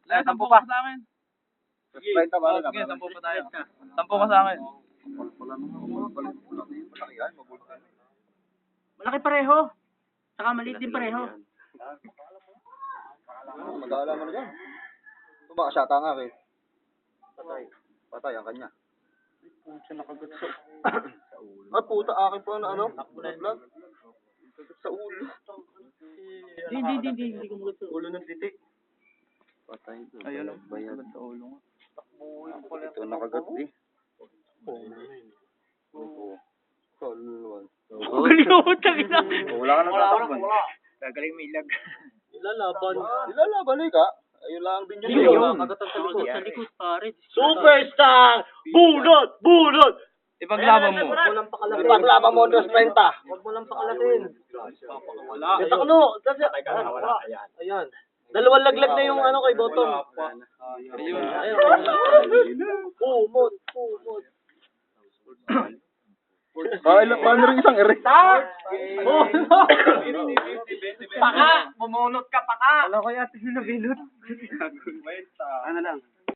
Lalo, 10 pa sa akin. Sige, 10 pa tayo. 10 ka sa akin. Malaki pareho. Saka maliit din pareho. Mag-aala mo na dyan. Tumakasyata nga eh. Patay ang kanya. Ay puta, akin po ano? Vlog. Sa ulo. Hindi ko magot sa Ulo ng titik. Patay ito. Ayun, bayad sa ulo nga. Ito nakagat eh. Oo. Kaluluwan. Kalimutan kita. Wala ka nang tatakban. Gagaling may ilag. Ilalaban eh ka. Ayun lang din yun. Yun. Kagatan sa likod. Sa likod, pare. Superstar! Bunot! Bunot! Ipaglaban mo. Ipaglaban mo, 2.30. Huwag mo lang pakalasin. Ito ko no. Ayan. Dalawang laglag na yung ano kay Bottom. Ayun. Pumot. Paano rin isang ere? Paka! Bumunot ka, paka! Alam ko yata sinabinot. Ano lang?